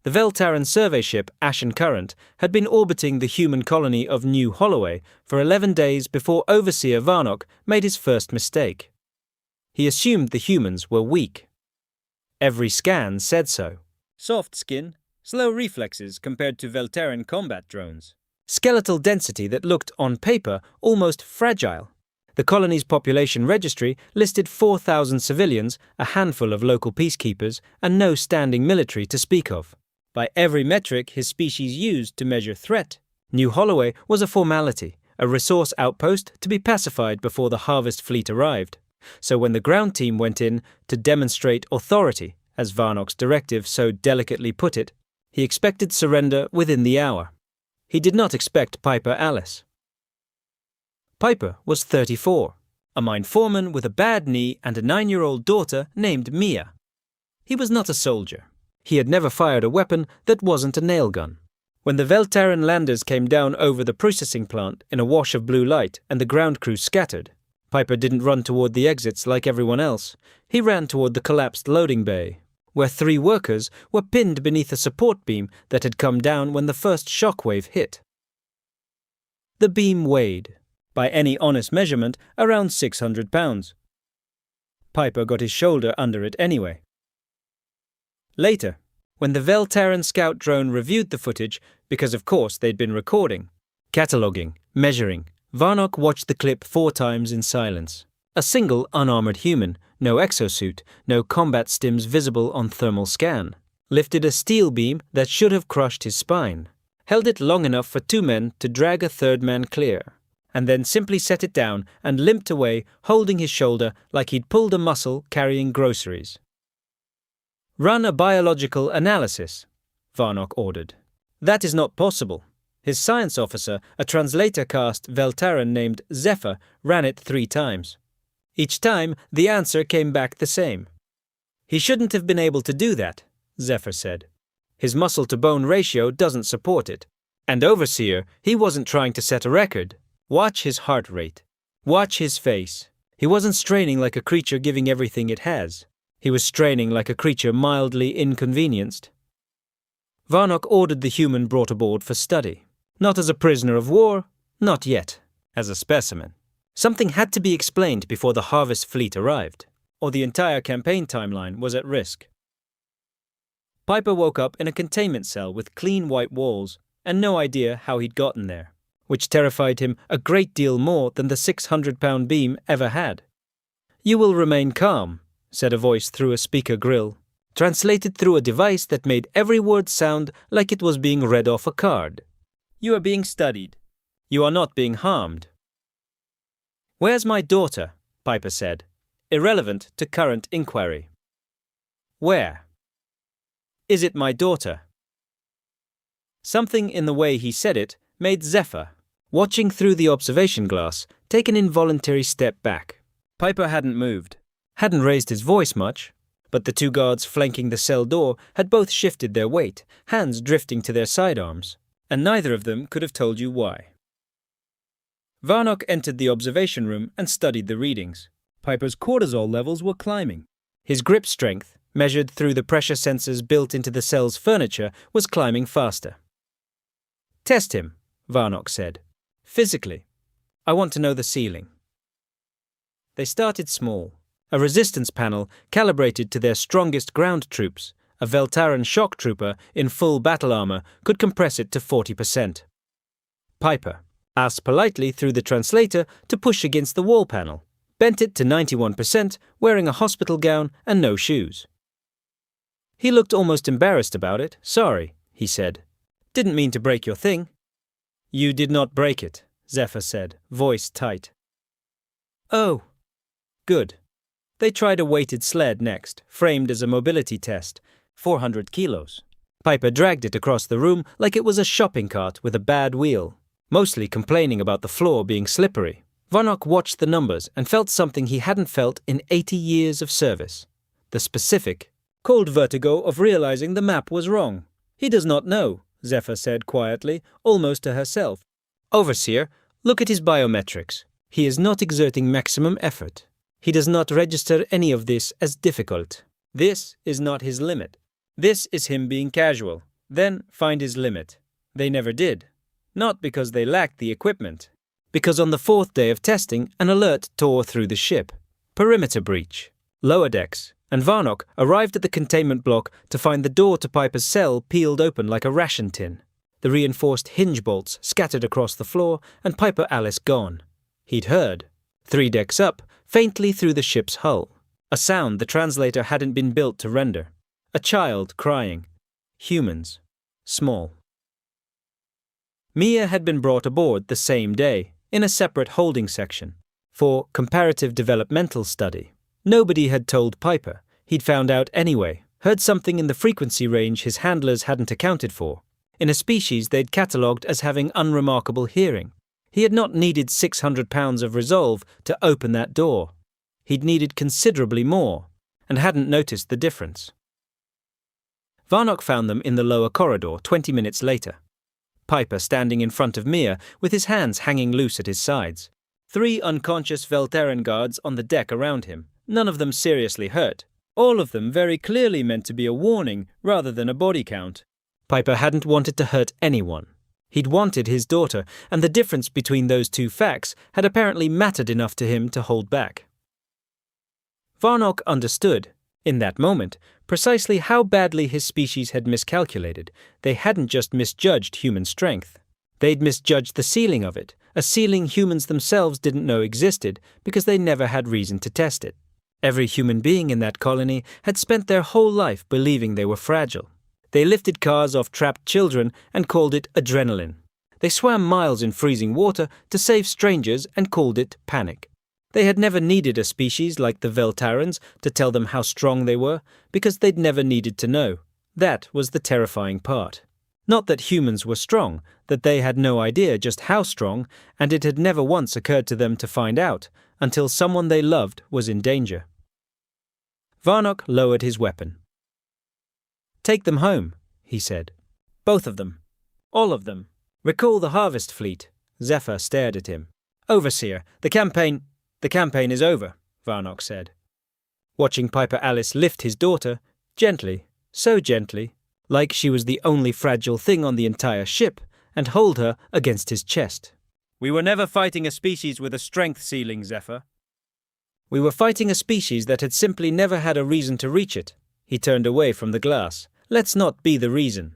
The Vel'tarran survey ship Ashen Current had been orbiting the human colony of New Halloway for 11 days before Overseer Varnok made his first mistake. He assumed the humans were weak. Every scan said so. Soft skin, slow reflexes compared to Vel'tarran combat drones. Skeletal density that looked, on paper, almost fragile. The colony's population registry listed 4,000 civilians, a handful of local peacekeepers, and no standing military to speak of. By every metric his species used to measure threat, New Halloway was a formality, a resource outpost to be pacified before the harvest fleet arrived. So when the ground team went in to demonstrate authority, as Varnok's directive so delicately put it, he expected surrender within the hour. He did not expect Piper Alice. Piper was 34, a mine foreman with a bad knee and a 9-year-old daughter named Mia. He was not a soldier. He had never fired a weapon that wasn't a nail gun. When the Vel'tarran landers came down over the processing plant in a wash of blue light and the ground crew scattered, Piper didn't run toward the exits like everyone else. He ran toward the collapsed loading bay, where 3 workers were pinned beneath a support beam that had come down when the first shockwave hit. The beam weighed, by any honest measurement, around 600 pounds. Piper got his shoulder under it anyway. Later, when the Vel'tarran scout drone reviewed the footage, because of course they'd been recording, cataloguing, measuring, Varnok watched the clip 4 times in silence. A single unarmored human, no exosuit, no combat stims visible on thermal scan, lifted a steel beam that should have crushed his spine, held it long enough for 2 men to drag a 3rd man clear, and then simply set it down and limped away holding his shoulder like he'd pulled a muscle carrying groceries. "Run a biological analysis," Varnok ordered. "That is not possible." His science officer, a translator-caste Vel'tarran named Zephyr, ran it 3 times. Each time, the answer came back the same. "He shouldn't have been able to do that," Zephyr said. "His muscle-to-bone ratio doesn't support it. And Overseer, he wasn't trying to set a record. Watch his heart rate. Watch his face. He wasn't straining like a creature giving everything it has. He was straining like a creature mildly inconvenienced." Varnok ordered the human brought aboard for study. Not as a prisoner of war, not yet. As a specimen. Something had to be explained before the harvest fleet arrived, or the entire campaign timeline was at risk. Piper woke up in a containment cell with clean white walls and no idea how he'd gotten there, which terrified him a great deal more than the 600-pound beam ever had. "You will remain calm," said a voice through a speaker grill, translated through a device that made every word sound like it was being read off a card. "You are being studied. You are not being harmed." "Where's my daughter?" Piper said, irrelevant to current inquiry. "Where? Is it my daughter?" Something in the way he said it made Zephyr, watching through the observation glass, take an involuntary step back. Piper hadn't moved, hadn't raised his voice much, but the 2 guards flanking the cell door had both shifted their weight, hands drifting to their sidearms, and neither of them could have told you why. Varnok entered the observation room and studied the readings. Piper's cortisol levels were climbing. His grip strength, measured through the pressure sensors built into the cell's furniture, was climbing faster. "Test him," Varnok said. "Physically. I want to know the ceiling." They started small. A resistance panel calibrated to their strongest ground troops, a Vel'tarran shock trooper in full battle armor, could compress it to 40%. Piper asked politely through the translator to push against the wall panel, bent it to 91%, wearing a hospital gown and no shoes. He looked almost embarrassed about it. "Sorry," he said. "Didn't mean to break your thing." "You did not break it," Zephyr said, voice tight. "Oh. Good." They tried a weighted sled next, framed as a mobility test, 400 kilos. Piper dragged it across the room like it was a shopping cart with a bad wheel, mostly complaining about the floor being slippery. Varnok watched the numbers and felt something he hadn't felt in 80 years of service. The specific, cold vertigo of realizing the map was wrong. "He does not know," Zephyr said quietly, almost to herself. "Overseer, look at his biometrics. He is not exerting maximum effort. He does not register any of this as difficult. This is not his limit. This is him being casual. then find his limit. They never did. Not because they lacked the equipment. Because on the 4th day of testing, an alert tore through the ship. Perimeter breach. Lower decks and Varnok arrived at the containment block to find the door to Piper's cell peeled open like a ration tin. The reinforced hinge bolts scattered across the floor and Piper Alice gone. He'd heard, 3 decks up, faintly through the ship's hull. A sound the translator hadn't been built to render. A child crying. Humans. Small. Mia had been brought aboard the same day, in a separate holding section, for comparative developmental study. Nobody had told Piper. He'd found out anyway, heard something in the frequency range his handlers hadn't accounted for, in a species they'd catalogued as having unremarkable hearing. He had not needed 600 pounds of resolve to open that door. He'd needed considerably more, and hadn't noticed the difference. Varnok found them in the lower corridor 20 minutes later. Piper standing in front of Mia with his hands hanging loose at his sides. 3 unconscious Vel'tarran guards on the deck around him, none of them seriously hurt. All of them very clearly meant to be a warning rather than a body count. Piper hadn't wanted to hurt anyone. He'd wanted his daughter, and the difference between those 2 facts had apparently mattered enough to him to hold back. Varnok understood, in that moment, precisely how badly his species had miscalculated. They hadn't just misjudged human strength. They'd misjudged the ceiling of it, a ceiling humans themselves didn't know existed because they never had reason to test it. Every human being in that colony had spent their whole life believing they were fragile. They lifted cars off trapped children and called it adrenaline. They swam miles in freezing water to save strangers and called it panic. They had never needed a species like the Vel'tarrans to tell them how strong they were, because they'd never needed to know. That was the terrifying part. Not that humans were strong, that they had no idea just how strong, and it had never once occurred to them to find out, until someone they loved was in danger. Varnok lowered his weapon. "Take them home," he said. "Both of them. All of them. Recall the harvest fleet." Zephyr stared at him. "Overseer, the campaign is over," Varnok said. Watching Piper Alice lift his daughter, gently, so gently, like she was the only fragile thing on the entire ship, and hold her against his chest. "We were never fighting a species with a strength ceiling, Zephyr. We were fighting a species that had simply never had a reason to reach it." He turned away from the glass. "Let's not be the reason."